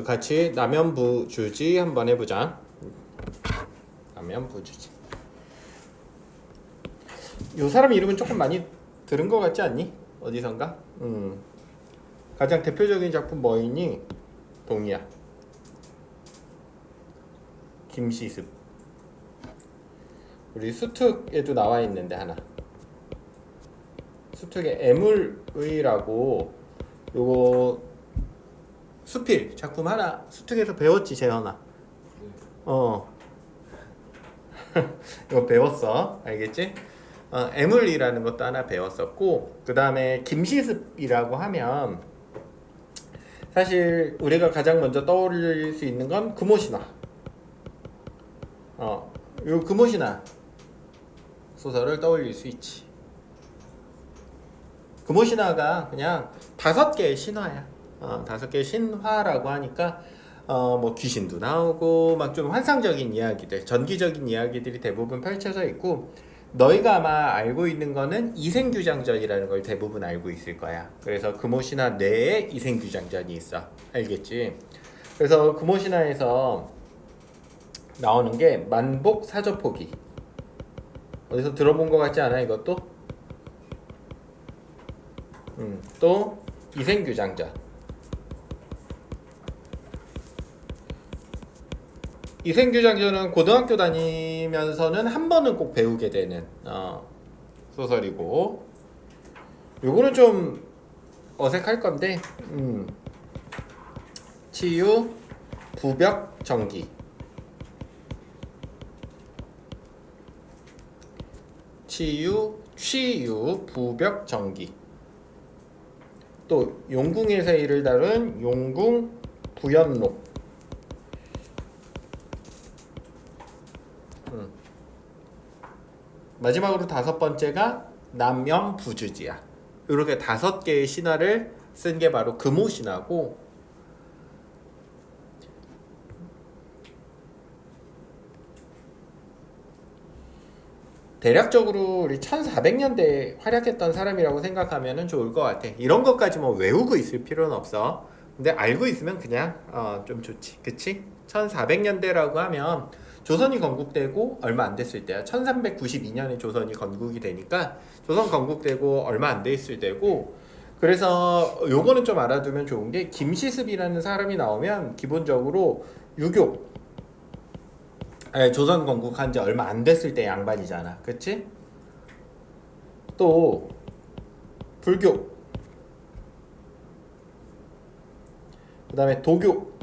같이 남연부주지 한번 해보자. 남연부주지. 요 사람 이름은 조금 많이 들은 것 같지 않니? 어디선가? 가장 대표적인 작품 뭐이니? 동이야. 김시습. 우리 수특에도 나와 있는데 하나. 수특의 애물의라고 요거 수필 작품 하나 수특에서 배웠지 재현아. 이거 배웠어. 알겠지? 애물이라는 것도 하나 배웠었고, 그 다음에 김시습이라고 하면 사실 우리가 가장 먼저 떠올릴 수 있는 건 금오신화. 요 금오신화 소설을 떠올릴 수 있지. 금오신화가 그냥 5개의 신화야. 5개의 신화라고 하니까 뭐 귀신도 나오고 막 좀 환상적인 이야기들, 전기적인 이야기들이 대부분 펼쳐져 있고, 너희가 아마 알고 있는 거는 이생규장전이라는 걸 대부분 알고 있을 거야. 그래서 금오신화 내에 이생규장전이 있어. 알겠지? 그래서 금오신화에서 나오는 게 만복사저포기. 어디서 들어본 것 같지 않아 이것도? 또 이생규장전. 이생규장전은 고등학교 다니면서는 한 번은 꼭 배우게 되는 소설이고, 요거는 좀 어색할 건데, 치유, 부벽, 정기. 치유, 취유, 부벽, 정기. 또 용궁의 세일을 다룬 용궁, 부연록. 마지막으로 5번째가 남연부주지야. 이렇게 5개의 신화를 쓴 게 바로 금오신화고, 대략적으로 우리 1400년대에 활약했던 사람이라고 생각하면 좋을 것 같아. 이런 것까지 뭐 외우고 있을 필요는 없어. 근데 알고 있으면 그냥 좀 좋지. 그치? 1400년대라고 하면 조선이 건국되고 얼마 안 됐을 때야. 1392년에 조선이 건국이 되니까 조선 건국되고 얼마 안 됐을 때고, 그래서 요거는 좀 알아두면 좋은 게, 김시습이라는 사람이 나오면 기본적으로 유교, 조선 건국한 지 얼마 안 됐을 때 양반이잖아. 그치? 또 불교, 그 다음에 도교,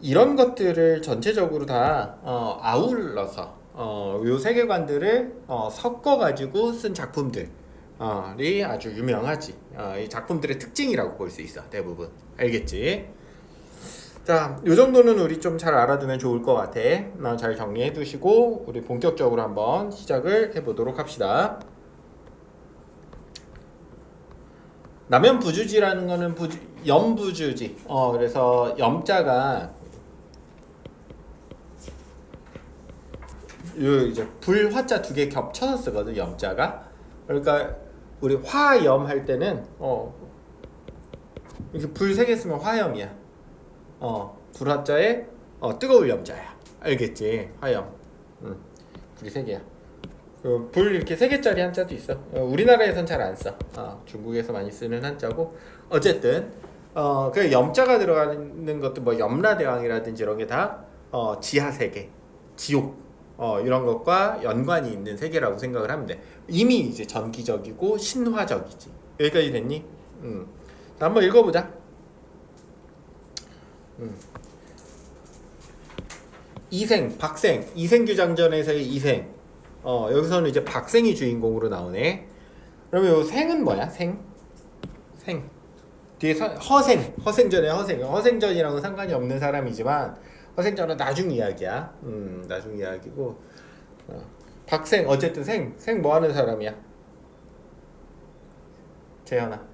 이런 것들을 전체적으로 다 아울러서 요 세계관들을 섞어가지고 쓴 작품들이 아주 유명하지. 이 작품들의 특징이라고 볼 수 있어. 대부분. 알겠지? 자, 요 정도는 우리 좀 잘 알아두면 좋을 것 같아. 잘 정리해 두시고 우리 본격적으로 한번 시작을 해보도록 합시다. 남연부주지라는 거는 염부주지. 그래서 염자가 요 이제 불화자 2개 겹쳐서 쓰거든, 염자가. 그러니까 우리 화염 할 때는 이렇게 불 3개 쓰면 화염이야. 불화자에 뜨거울 염자야. 알겠지? 화염. 불이 3개야. 불 이렇게 3개짜리 한자도 있어. 우리나라에선 잘 안 써. 중국에서 많이 쓰는 한자고. 어쨌든 그 염자가 들어가는 것도 뭐 염라대왕이라든지 이런 게 다 지하 세계, 지옥 이런 것과 연관이 있는 세계라고 생각을 하면 돼. 이미 이제 전기적이고 신화적이지. 여기까지 됐니? 자, 한번 읽어보자. 이생, 박생, 이생규장전에서의 이생. 여기서는 이제 박생이 주인공으로 나오네. 그러면 요 생은 뭐야? 생. 뒤에 허생전에 허생전이랑은 상관이 없는 사람이지만, 허생전은 나중 이야기야. 나중 이야기고. 박생, 어쨌든 생 뭐 하는 사람이야? 재현아.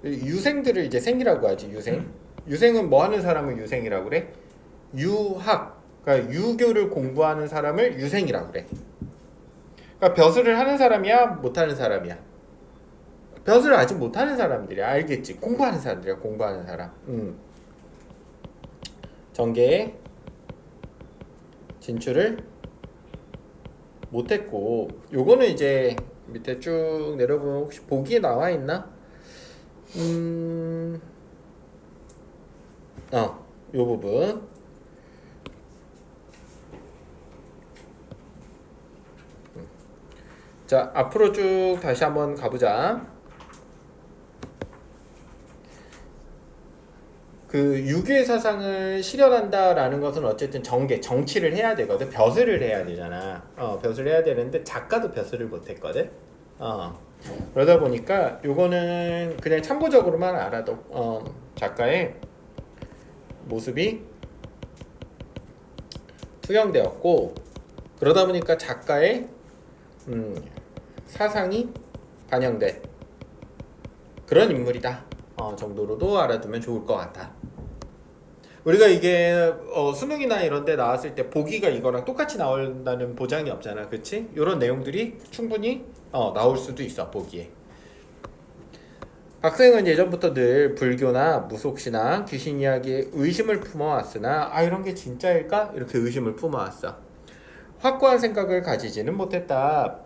유생들을 이제 생이라고 하지. 유생은 뭐 하는 사람을 유생이라고 그래? 유학, 그러니까 유교를 공부하는 사람을 유생이라고 그래. 그러니까 벼슬을 하는 사람이야, 못 하는 사람이야? 벼슬을 아직 못하는 사람들이야. 알겠지? 공부하는 사람들이야. 공부하는 사람. 정계에 진출을 못했고, 요거는 이제 밑에 쭉 내려보면 혹시 보기에 나와 있나? 요 부분. 자, 앞으로 쭉 다시 한번 가보자. 그 유교의 사상을 실현한다라는 것은 어쨌든 정치를 해야 되거든. 벼슬을 해야 되잖아. 벼슬을 해야 되는데 작가도 벼슬을 못했거든. 그러다 보니까 요거는 그냥 참고적으로만 알아도 작가의 모습이 투영되었고, 그러다 보니까 작가의 사상이 반영된 그런 인물이다 정도로도 알아두면 좋을 것 같아. 우리가 이게 수능이나 이런 데 나왔을 때 보기가 이거랑 똑같이 나온다는 보장이 없잖아. 그치? 이런 내용들이 충분히 나올 수도 있어. 보기에. 학생은 예전부터 늘 불교나 무속신앙, 귀신 이야기에 의심을 품어왔으나 이런 게 진짜일까? 이렇게 의심을 품어왔어. 확고한 생각을 가지지는 못했다.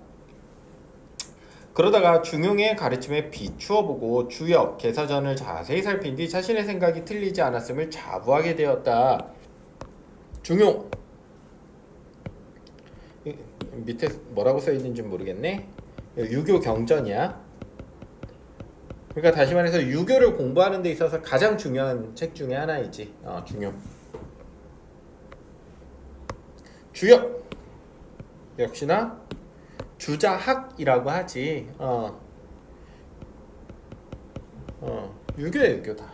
그러다가 중용의 가르침에 비추어보고 주역, 개사전을 자세히 살핀 뒤 자신의 생각이 틀리지 않았음을 자부하게 되었다. 중용 밑에 뭐라고 써있는지 모르겠네. 유교 경전이야. 그러니까 다시 말해서 유교를 공부하는 데 있어서 가장 중요한 책 중에 하나이지. 중용. 주역 역시나 주자학이라고 하지. 유교야, 유교다.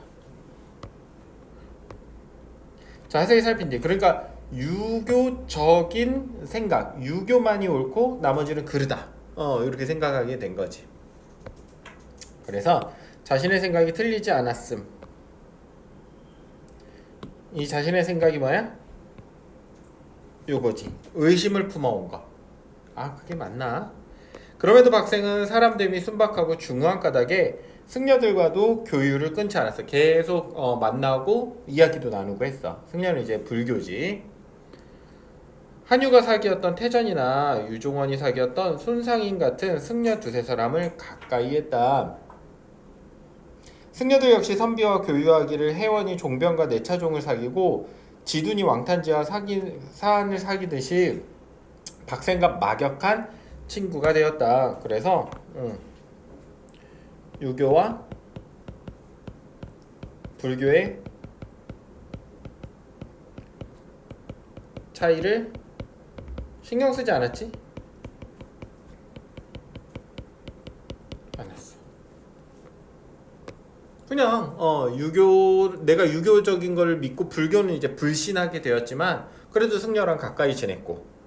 자세히 살핀 뒤, 그러니까 유교적인 생각, 유교만이 옳고 나머지는 그르다. 이렇게 생각하게 된 거지. 그래서 자신의 생각이 틀리지 않았음. 이 자신의 생각이 뭐야? 요거지. 의심을 품어온 거. 그게 맞나? 그럼에도 박생은 사람 대비 순박하고 중후한 까닭에 승려들과도 교류를 끊지 않았어. 계속 만나고 이야기도 나누고 했어. 승려는 이제 불교지. 한유가 사귀었던 태전이나 유종원이 사귀었던 손상인 같은 승려 두세 사람을 가까이 했다. 승려들 역시 선비와 교유하기를 혜원이 종변과 내차종을 사귀고 지둔이 왕탄지와 사안을 사귀듯이 박생과 막역한 친구가 되었다. 그래서 유교와 불교의 차이를 신경 쓰지 않았지? 않았어. 그냥 내가 유교적인 걸 믿고 불교는 이제 불신하게 되었지만 그래도 승려랑 가까이 지냈고,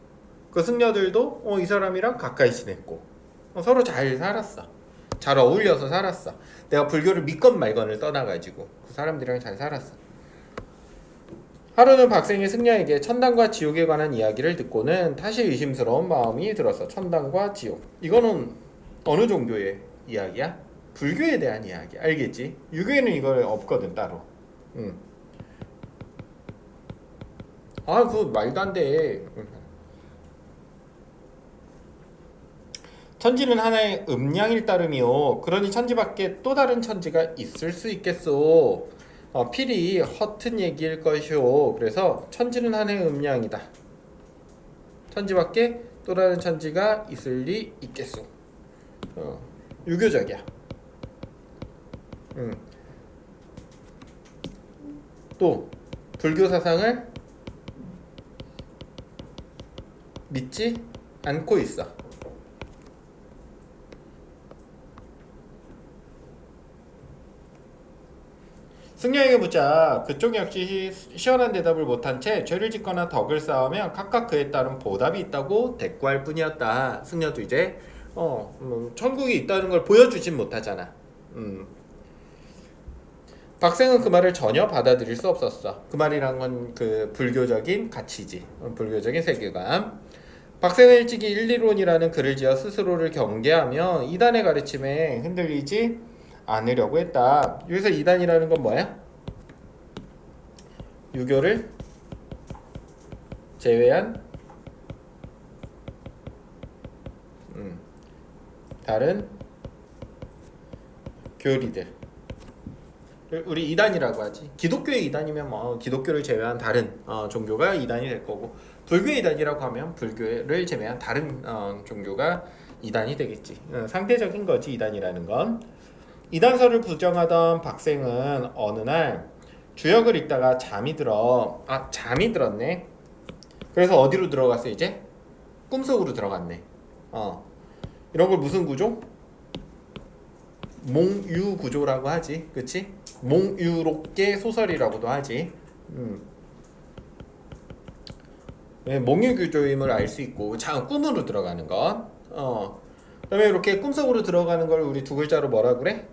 그 승려들도 이 사람이랑 가까이 지냈고 서로 잘 살았어. 잘 어울려서 살았어. 내가 불교를 믿건 말건을 떠나가지고 그 사람들이랑 잘 살았어. 하루는 박생이 승려에게 천당과 지옥에 관한 이야기를 듣고는 다시 의심스러운 마음이 들었어. 천당과 지옥, 이거는 어느 종교의 이야기야? 불교에 대한 이야기. 알겠지? 유교에는 이거 없거든 따로. 그거 말도 안 돼. 천지는 하나의 음양일 따름이요. 그러니 천지 밖에 또 다른 천지가 있을 수 있겠소. 필히 허튼 얘기일 것이오. 그래서 천지는 하나의 음양이다. 천지 밖에 또 다른 천지가 있을 리 있겠소. 유교적이야. 또 불교 사상을 믿지 않고 있어. 승려에게 묻자 그쪽 역시 시원한 대답을 못한 채 죄를 짓거나 덕을 쌓으면 각각 그에 따른 보답이 있다고 대꾸할 뿐이었다. 승려도 이제 천국이 있다는 걸 보여주진 못하잖아. 박생은 그 말을 전혀 받아들일 수 없었어. 그 말이란 건 그 불교적인 가치지. 불교적인 세계관. 박생은 일찍이 1, 2론이라는 글을 지어 스스로를 경계하며 이단의 가르침에 흔들리지 않으려고 했다. 여기서 이단이라는 건 뭐야? 유교를 제외한 다른 교리들, 우리 이단이라고 하지. 기독교의 이단이면 뭐 기독교를 제외한 다른 종교가 이단이 될 거고, 불교의 이단이라고 하면 불교를 제외한 다른 종교가 이단이 되겠지. 상대적인 거지 이단이라는 건. 이단설을 부정하던 박생은 어느 날 주역을 읽다가 잠이 들었네. 그래서 어디로 들어갔어 이제? 꿈속으로 들어갔네. 이런 걸 무슨 구조? 몽유 구조라고 하지, 그치? 몽유롭게 소설이라고도 하지. 몽유 구조임을 알 수 있고, 꿈으로 들어가는 것. 그다음에 이렇게 꿈속으로 들어가는 걸 우리 두 글자로 뭐라 그래?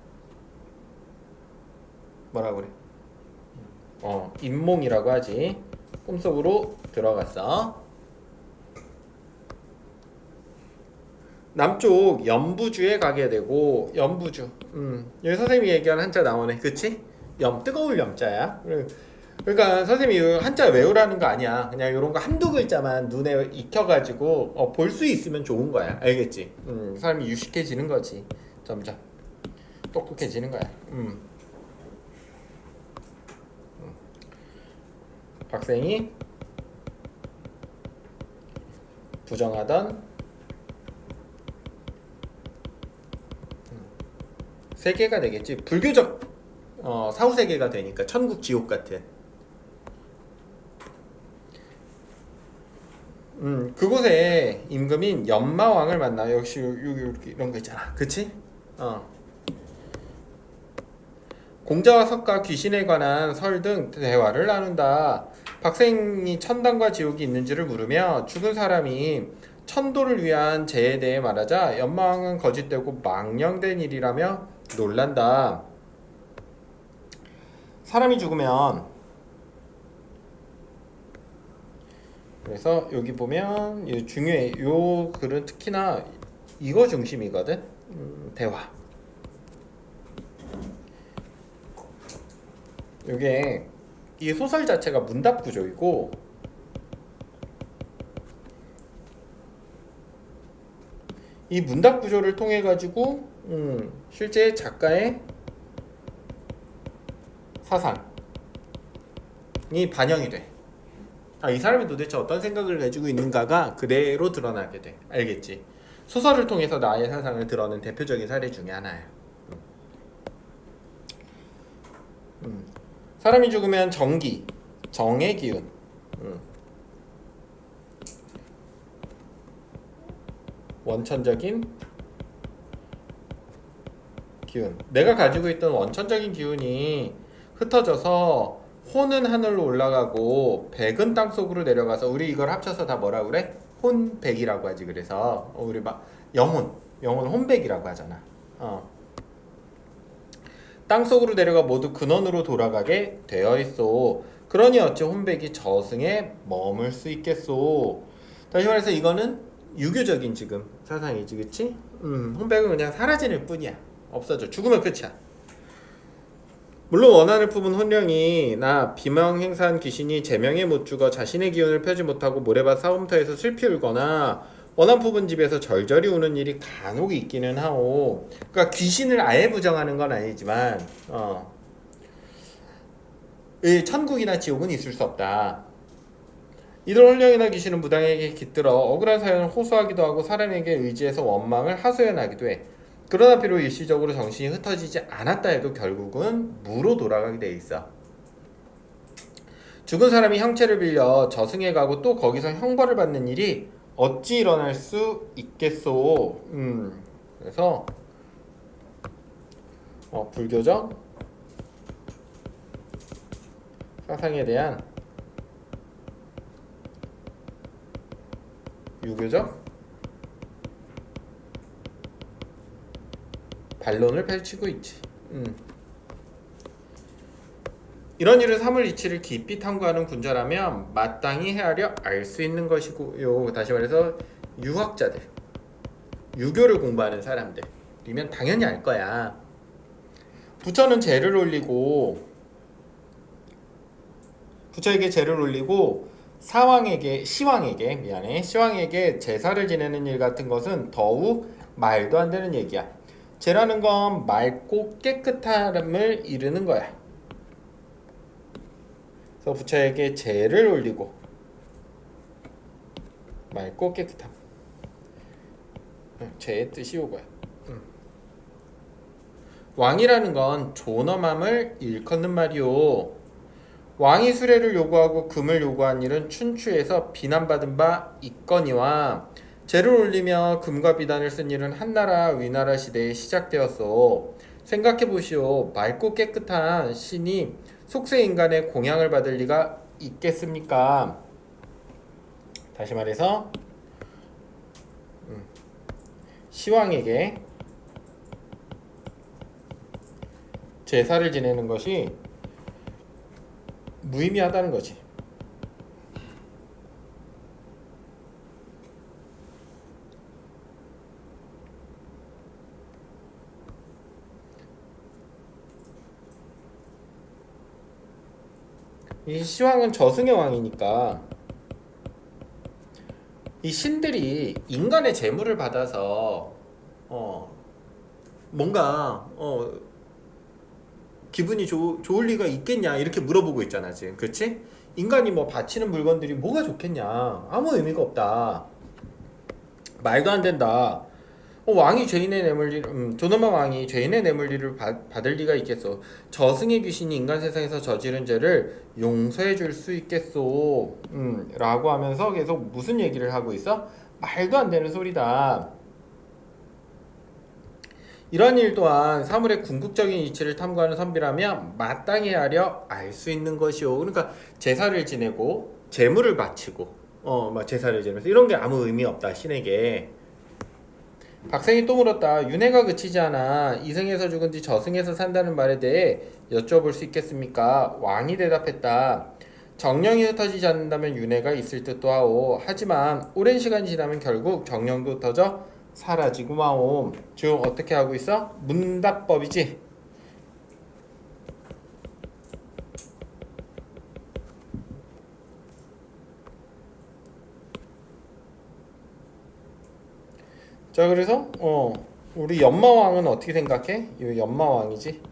인몽이라고 하지. 꿈속으로 들어갔어. 남쪽 연부주에 가게 되고, 연부주. 여기 선생님이 얘기하는 한자 나오네, 그치? 뜨거울 염자야. 그러니까 선생님이 한자 외우라는 거 아니야. 그냥 이런 거 한두 글자만 눈에 익혀가지고 볼 수 있으면 좋은 거야. 알겠지? 사람이 유식해지는 거지. 점점 똑똑해지는 거야. 박생이 부정하던 세계가 되겠지. 불교적 사후세계가 되니까 천국 지옥 같은. 그곳에 임금인 연마왕을 만나. 역시 여기 이런 거 있잖아, 그치? 공자와 석가, 귀신에 관한 설 등 대화를 나눈다. 박생이 천당과 지옥이 있는지를 물으며 죽은 사람이 천도를 위한 죄에 대해 말하자 연마왕은 거짓되고 망령된 일이라며 놀란다. 사람이 죽으면, 그래서 여기 보면 중요해. 요 글은 특히나 이거 중심이거든. 대화. 요게 이 소설 자체가 문답 구조이고, 이 문답 구조를 통해 가지고 실제 작가의 사상이 반영이 돼. 이 사람이 도대체 어떤 생각을 가지고 있는가가 그대로 드러나게 돼. 알겠지? 소설을 통해서 나의 사상을 드러낸 대표적인 사례 중에 하나야. 사람이 죽으면 정의 기운. 원천적인 기운. 내가 가지고 있던 원천적인 기운이 흩어져서 혼은 하늘로 올라가고 백은 땅속으로 내려가서, 우리 이걸 합쳐서 다 뭐라 그래? 혼백이라고 하지. 그래서 우리 막 영혼 혼백이라고 하잖아. 땅속으로 내려가 모두 근원으로 돌아가게 되어 있어. 그러니 어찌 혼백이 저승에 머물 수 있겠소. 다시 말해서 이거는 유교적인 지금 사상이지, 그치? 혼백은 그냥 사라지는 뿐이야. 없어져. 죽으면 끝이야. 물론 원한을 품은 혼령이 나 비명행사한 귀신이 제명에 못 죽어 자신의 기운을 펴지 못하고 모래밭 사움터에서 슬피 울거나 원한 품은 집에서 절절히 우는 일이 간혹 있기는 하오. 그러니까 귀신을 아예 부정하는 건 아니지만 이 천국이나 지옥은 있을 수 없다. 이들 혼령이나 귀신은 무당에게 깃들어 억울한 사연을 호소하기도 하고 사람에게 의지해서 원망을 하소연하기도 해. 그러나 비록 일시적으로 정신이 흩어지지 않았다 해도 결국은 무로 돌아가게 돼 있어. 죽은 사람이 형체를 빌려 저승에 가고 또 거기서 형벌을 받는 일이 어찌 일어날 수 있겠소. 그래서 불교적 사상에 대한 유교적 반론을 펼치고 있지. 이런 일을 사물 이치를 깊이 탐구하는 군자라면 마땅히 헤아려 알 수 있는 것이고요. 다시 말해서 유학자들, 유교를 공부하는 사람들이면 당연히 알 거야. 부처는 제를 올리고 부처에게 제를 올리고 시왕에게 제사를 지내는 일 같은 것은 더욱 말도 안 되는 얘기야. 제라는 건 맑고 깨끗함을 이르는 거야. 그래서 부처에게 제를 올리고 맑고 깨끗함. 제의 뜻이 요거야. 왕이라는 건 존엄함을 일컫는 말이오. 왕이 수레를 요구하고 금을 요구한 일은 춘추에서 비난받은 바 있거니와 제를 올리며 금과 비단을 쓴 일은 한나라 위나라 시대에 시작되었소. 생각해보시오. 맑고 깨끗한 신이 속세 인간의 공양을 받을 리가 있겠습니까? 다시 말해서 시왕에게 제사를 지내는 것이 무의미하다는 거지. 이 시왕은 저승의 왕이니까 이 신들이 인간의 재물을 받아서 뭔가 기분이 좋을 리가 있겠냐 이렇게 물어보고 있잖아 지금. 그렇지? 인간이 뭐 바치는 물건들이 뭐가 좋겠냐. 아무 의미가 없다. 말도 안 된다. 왕이 죄인의 뇌물리 존엄한 왕이 죄인의 뇌물리를 받을 리가 있겠소. 저승의 귀신이 인간 세상에서 저지른 죄를 용서해 줄 수 있겠소. 라고 하면서 계속 무슨 얘기를 하고 있어? 말도 안 되는 소리다. 이런 일 또한 사물의 궁극적인 이치를 탐구하는 선비라면 마땅히 하려 알 수 있는 것이오. 그러니까 제사를 지내고 제물을 바치고 제사를 지내면서 이런 게 아무 의미 없다 신에게. 박생이 또 물었다. 윤회가 그치지 않아 이승에서 죽은 뒤 저승에서 산다는 말에 대해 여쭤볼 수 있겠습니까? 왕이 대답했다. 정령이 흩어지지 않는다면 윤회가 있을 듯도 하오. 하지만 오랜 시간이 지나면 결국 정령도 흩어져 사라지고 마옴. 즉 어떻게 하고 있어? 문답법이지. 자 그래서 우리 연마왕은 어떻게 생각해? 이 연마왕이지.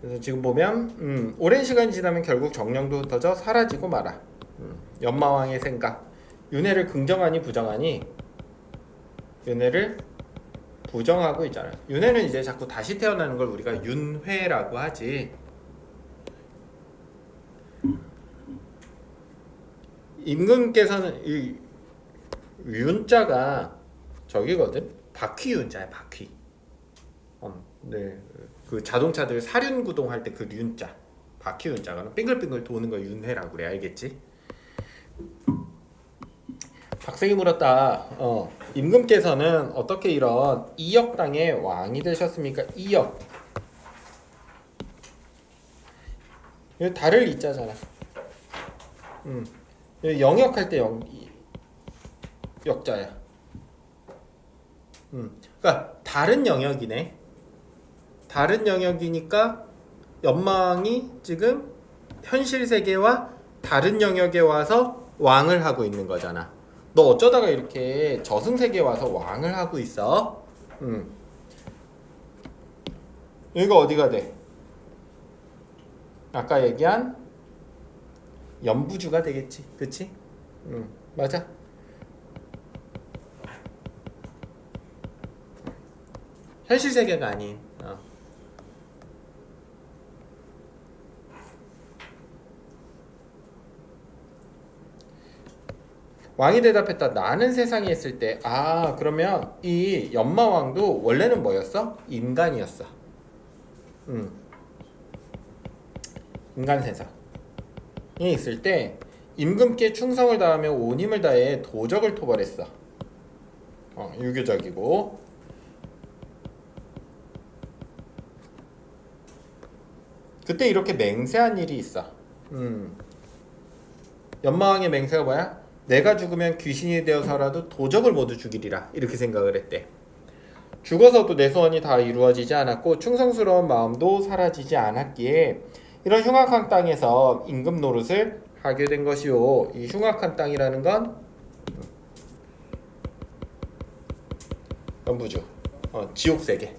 그래서 지금 보면 오랜 시간이 지나면 결국 정령도 흩어져 사라지고 말아. 연마왕의 생각. 윤회를 긍정하니 부정하니? 윤회를 부정하고 있잖아. 윤회는 이제 자꾸 다시 태어나는 걸 우리가 윤회라고 하지. 임금께서는 이 윤자가 저기거든. 바퀴윤자야, 바퀴. 네. 그 자동차들 사륜구동 할 때 그 윤자, 바퀴윤자가 빙글빙글 도는 거 윤회라고 그래. 알겠지? 박생이 물었다. 임금께서는 어떻게 이런 이역 땅의 왕이 되셨습니까? 이역. 여기 달을 이자잖아. 영역할 때 역자야. 그러니까 다른 영역이네. 다른 영역이니까 연마왕이 지금 현실 세계와 다른 영역에 와서 왕을 하고 있는 거잖아. 너 어쩌다가 이렇게 저승세계에 와서 왕을 하고 있어? 여기가 어디가 돼? 아까 얘기한 연부주가 되겠지. 그치? 맞아. 현실 세계가 아닌. 왕이 대답했다. 나는 세상에 있을 때. 그러면 이 연마왕도 원래는 뭐였어? 인간이었어. 인간 세상에 있을 때 임금께 충성을 다하며 온 힘을 다해 도적을 토벌했어. 유교적이고. 그때 이렇게 맹세한 일이 있어. 연마왕의 맹세가 뭐야? 내가 죽으면 귀신이 되어서라도 도적을 모두 죽이리라, 이렇게 생각을 했대. 죽어서도 내 소원이 다 이루어지지 않았고 충성스러운 마음도 사라지지 않았기에 이런 흉악한 땅에서 임금 노릇을 하게 된 것이요. 이 흉악한 땅이라는 건 연부주, 지옥세계.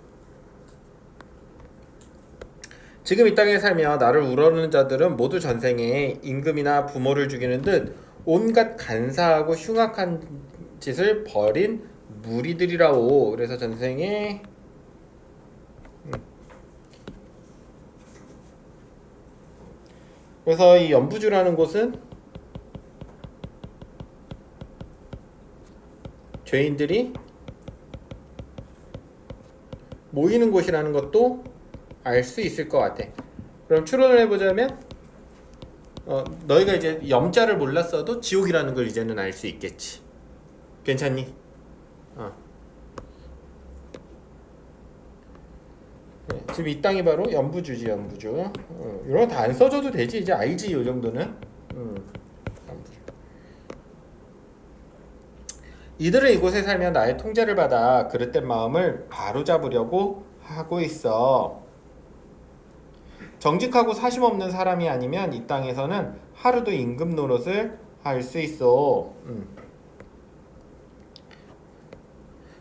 지금 이 땅에 살며 나를 우러르는 자들은 모두 전생에 임금이나 부모를 죽이는 듯 온갖 간사하고 흉악한 짓을 벌인 무리들이라오. 그래서 전생에 그래서 이 연부주라는 곳은 죄인들이 모이는 곳이라는 것도 알 수 있을 것 같아. 그럼 추론을 해보자면 너희가 이제 염자를 몰랐어도 지옥이라는 걸 이제는 알 수 있겠지. 괜찮니? 네, 지금 이 땅이 바로 연부주지, 연부주. 이런 거 다 안 써줘도 되지. 이제 알지, 이 정도는. 연부주. 이들은 이곳에 살며 나의 통제를 받아 그릇된 마음을 바로잡으려고 하고 있어. 정직하고 사심 없는 사람이 아니면 이 땅에서는 하루도 임금 노릇을 할 수 있어.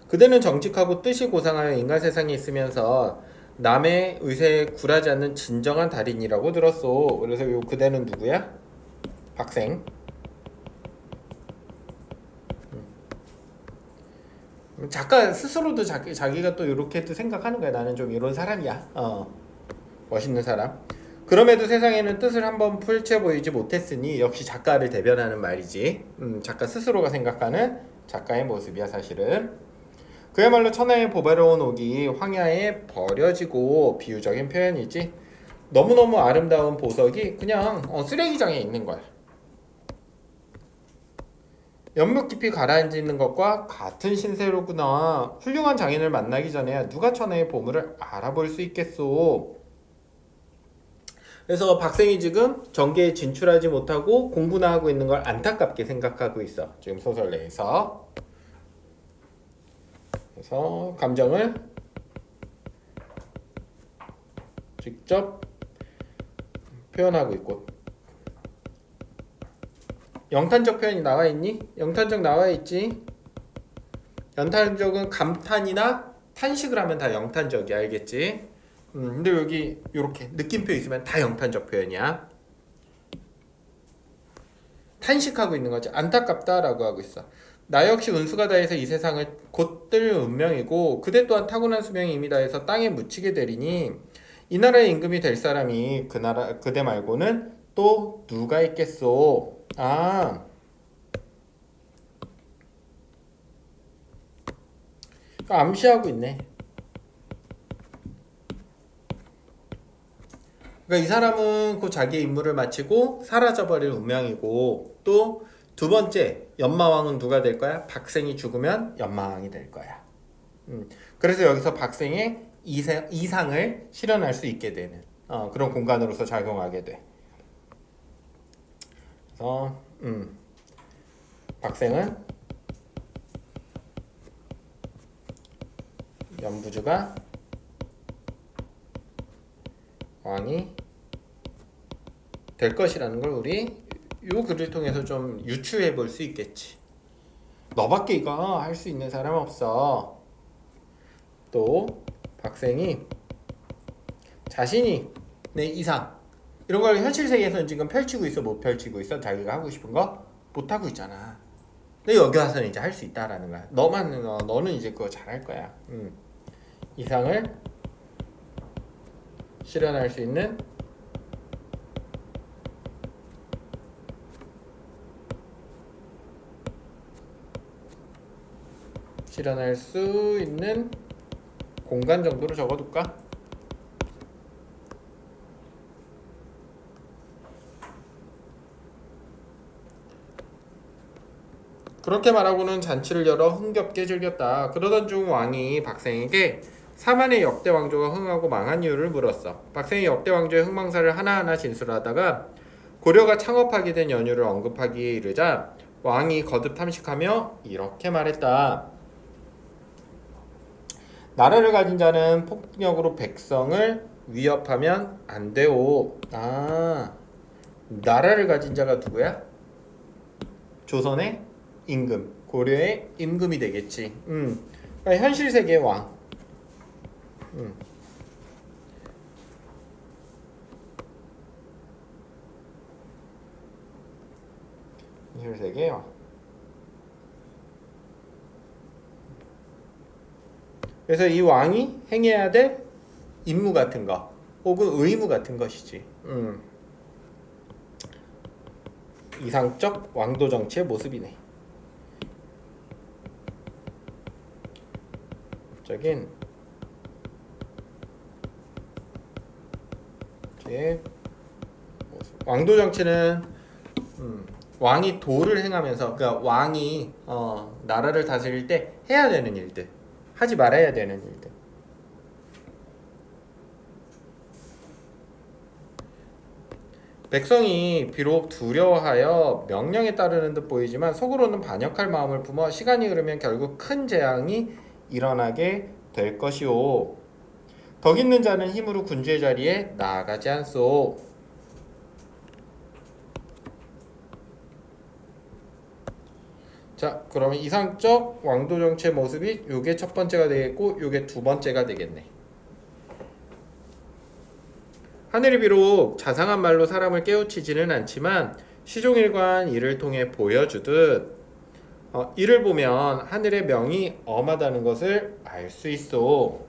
그대는 정직하고 뜻이 고상하여 인간 세상에 있으면서 남의 의세에 굴하지 않는 진정한 달인이라고 들었어. 그래서 요 그대는 누구야? 박생. 작가 스스로도 자기가 또 이렇게도 생각하는 거야. 나는 좀 이런 사람이야. 멋있는 사람. 그럼에도 세상에는 뜻을 한번 펼쳐 보이지 못했으니 역시 작가를 대변하는 말이지. 작가 스스로가 생각하는 작가의 모습이야, 사실은. 그야말로 천하의 보배로운 옥이 황야에 버려지고 비유적인 표현이지. 너무너무 아름다운 보석이 그냥 쓰레기장에 있는 거야. 연못 깊이 가라앉는 것과 같은 신세로구나. 훌륭한 장인을 만나기 전에 누가 천하의 보물을 알아볼 수 있겠소. 그래서 박생이 지금 정계에 진출하지 못하고 공부나 하고 있는 걸 안타깝게 생각하고 있어. 지금 소설 내에서. 그래서 감정을 직접 표현하고 있고. 영탄적 표현이 나와 있니? 영탄적 나와 있지. 영탄적은 감탄이나 탄식을 하면 다 영탄적이야, 알겠지? 근데 여기 이렇게 느낌표 있으면 다 영탄적 표현이야. 탄식하고 있는 거지. 안타깝다라고 하고 있어. 나 역시 운수가 다해서 이 세상을 곧 뜰 운명이고 그대 또한 타고난 수명이 이미 다해서 땅에 묻히게 되리니 이 나라의 임금이 될 사람이 그대 말고는 또 누가 있겠소. 암시하고 있네. 그러니까 이 사람은 곧 자기의 임무를 마치고 사라져버릴 운명이고 또 두 번째 연마왕은 누가 될 거야? 박생이 죽으면 연마왕이 될 거야. 그래서 여기서 박생의 이상을 실현할 수 있게 되는 그런 공간으로서 작용하게 돼. 그래서 박생은 연부주가 왕이 될 것이라는 걸 우리 요 글을 통해서 좀 유추해 볼 수 있겠지. 너밖에 이거 할 수 있는 사람 없어. 또 박생이 자신이 내 이상 이런 걸 현실 세계에서는 지금 펼치고 있어, 못 펼치고 있어? 자기가 하고 싶은 거 못 하고 있잖아. 근데 여기 와서는 이제 할 수 있다라는 거야. 너는 이제 그거 잘할 거야. 이상을 실현할 수 있는 공간 정도로 적어둘까? 그렇게 말하고는 잔치를 열어 흥겹게 즐겼다. 그러던 중 왕이 박생에게 사만의 역대 왕조가 흥하고 망한 이유를 물었어. 박생이 역대 왕조의 흥망사를 하나하나 진술하다가 고려가 창업하게 된 연유를 언급하기에 이르자 왕이 거듭 탐식하며 이렇게 말했다. 나라를 가진 자는 폭력으로 백성을 위협하면 안 돼오. 나라를 가진 자가 누구야? 조선의 임금, 고려의 임금이 되겠지. 그러니까 현실 세계의 왕. 현실 세계의 왕. 그래서 이 왕이 행해야 될 임무 같은 거, 혹은 의무 같은 것이지. 이상적 왕도 정치의 모습이네. 적인 왕도 정치는 왕이 도를 행하면서, 그러니까 왕이 나라를 다스릴 때 해야 되는 일들, 하지 말아야 되는 일들. 백성이 비록 두려워하여 명령에 따르는 듯 보이지만 속으로는 반역할 마음을 품어 시간이 흐르면 결국 큰 재앙이 일어나게 될 것이오. 덕 있는 자는 힘으로 군주의 자리에 나아가지 않소. 자, 그러면 이상적 왕도 정치의 모습이 요게 첫 번째가 되겠고 요게 두 번째가 되겠네. 하늘이 비록 자상한 말로 사람을 깨우치지는 않지만 시종일관 이를 통해 보여주듯 이를 보면 하늘의 명이 엄하다는 것을 알 수 있어.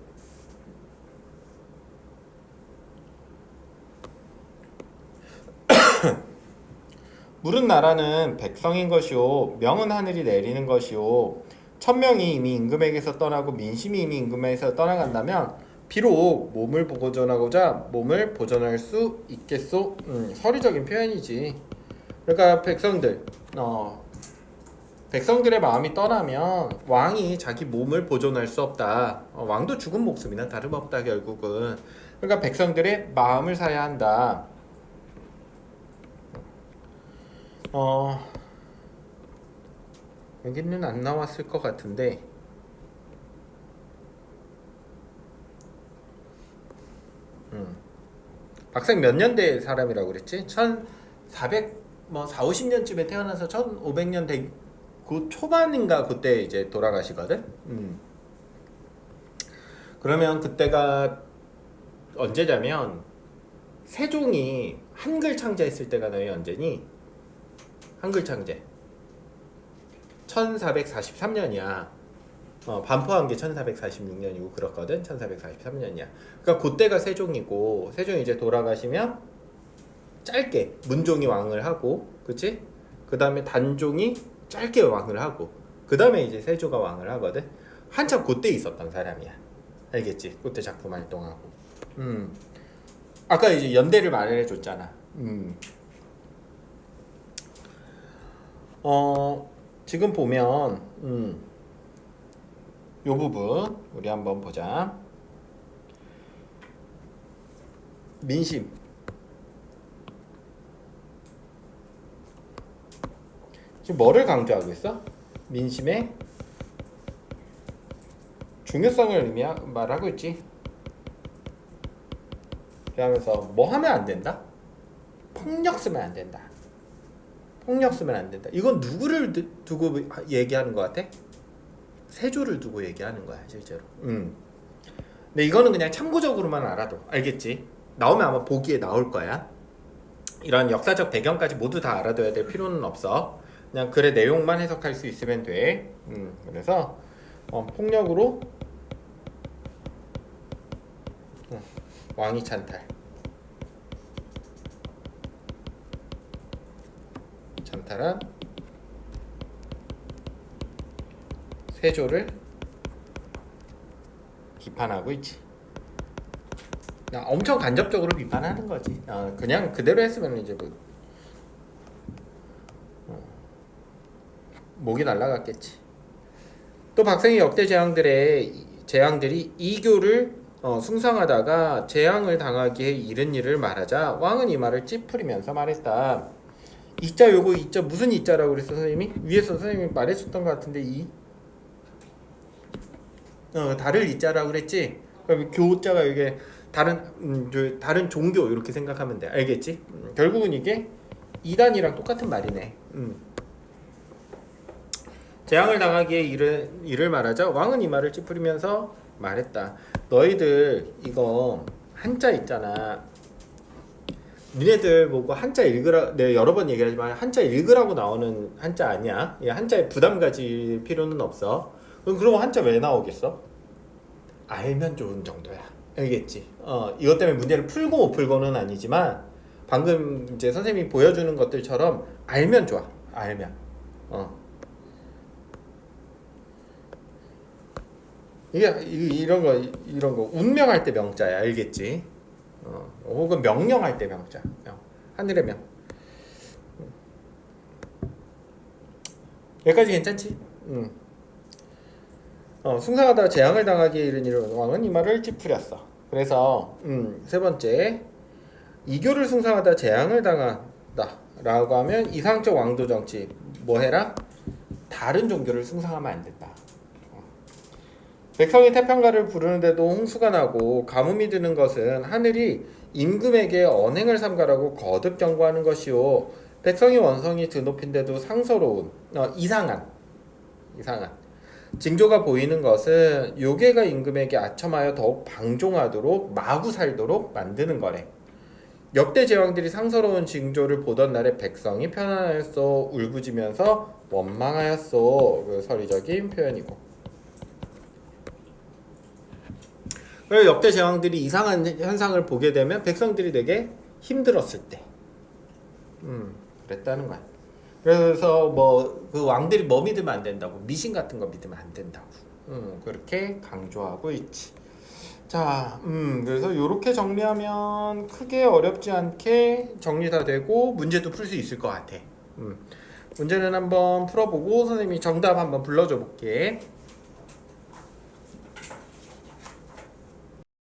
물은 나라는 백성인 것이요 명은 하늘이 내리는 것이요. 천명이 이미 임금에게서 떠나고 민심이 이미 임금에게서 떠나간다면 비록 몸을 보존하고자 몸을 보존할 수 있겠소. 서류적인 표현이지. 그러니까 백성들의 마음이 떠나면 왕이 자기 몸을 보존할 수 없다. 왕도 죽은 목숨이나 다름없다 결국은. 그러니까 백성들의 마음을 사야 한다. 여기는 안 나왔을 것 같은데 박생 몇 년대 사람이라고 그랬지? 1400 뭐 4, 50년쯤에 태어나서 1500년 그 초반인가 그때 이제 돌아가시거든. 그러면 그때가 언제냐면 세종이 한글 창제했을 때가 너희 언제니? 한글 창제 1443년이야. 반포한 게 1446년이고 그렇거든. 1443년이야. 그러니까 그때가 세종이고 세종이 이제 돌아가시면 짧게 문종이 왕을 하고, 그치? 그 다음에 단종이 짧게 왕을 하고, 그 다음에 이제 세조가 왕을 하거든. 한참 그때 있었던 사람이야. 알겠지? 그때 작품 활동하고. 아까 이제 연대를 말해 줬잖아. 지금 보면 요 부분 우리 한번 보자. 민심. 지금 뭐를 강조하고 있어? 민심의 중요성을 말하고 있지. 그러면서 뭐 하면 안 된다? 폭력 쓰면 안 된다. 폭력 쓰면 안 된다. 이건 누구를 두고 얘기하는 것 같아? 세조를 두고 얘기하는 거야 실제로. 근데 이거는 그냥 참고적으로만 알아도 알겠지? 나오면 아마 보기에 나올 거야. 이런 역사적 배경까지 모두 다 알아둬야 될 필요는 없어. 그냥 글의 내용만 해석할 수 있으면 돼. 그래서 폭력으로 왕이 찬탈한 세조를 비판하고 있지. 엄청 간접적으로 비판하는 거지. 그냥 그대로 했으면 이제 뭐 목이 날라갔겠지. 또 박생의 역대 재앙들이 이교를 숭상하다가 재앙을 당하기에 이른 일을 말하자 왕은 이 말을 찌푸리면서 말했다. 이자 요거 이자 무슨 이자라고 그랬어 선생님이? 위에서 선생님이 말해줬던 것 같은데 다를 이자라고 그랬지? 그럼 교자가 이게 다른 종교 이렇게 생각하면 돼. 알겠지? 결국은 이게 이단이랑 똑같은 말이네. 재앙을 당하기에 이를 말하자 왕은 이 말을 찌푸리면서 말했다. 너희들 이거 한자 있잖아. 니네들 보고 한자 읽으라 내가 여러 번 얘기하지만 한자 읽으라고 나오는 한자 아니야. 한자에 부담 가질 필요는 없어. 그럼 한자 왜 나오겠어? 알면 좋은 정도야. 알겠지? 이것 때문에 문제를 풀고 못 풀고는 아니지만 방금 이제 선생님이 보여주는 것들처럼 알면 좋아. 알면. 이게 이런 거 운명할 때 명자야. 알겠지? 혹은 명령할 때 명자. 하늘의 명. 여기까지 괜찮지? 숭상하다가 재앙을 당하기에 이른 왕은 이 말을 찌푸렸어. 그래서 세 번째 이교를 숭상하다 재앙을 당한다 라고 하면 이상적 왕도 정치 뭐 해라? 다른 종교를 숭상하면 안 된다. 백성이 태평가를 부르는데도 홍수가 나고 가뭄이 드는 것은 하늘이 임금에게 언행을 삼가라고 거듭 경고하는 것이요 백성의 원성이 드높인데도 상서로운 이상한 징조가 보이는 것은 요괴가 임금에게 아첨하여 더욱 방종하도록 마구 살도록 만드는 거래. 역대 제왕들이 상서로운 징조를 보던 날에 백성이 편안하였소 울부짖으면서 원망하였소. 그 서리적인 표현이고. 그리고 역대 제왕들이 이상한 현상을 보게 되면 백성들이 되게 힘들었을 때 그랬다는 거야. 그래서 뭐 그 왕들이 뭐 믿으면 안 된다고 미신 같은 거 믿으면 안 된다고 그렇게 강조하고 있지. 자, 그래서 이렇게 정리하면 크게 어렵지 않게 정리 다 되고 문제도 풀 수 있을 것 같아. 문제는 한번 풀어보고 선생님이 정답 한번 불러줘 볼게.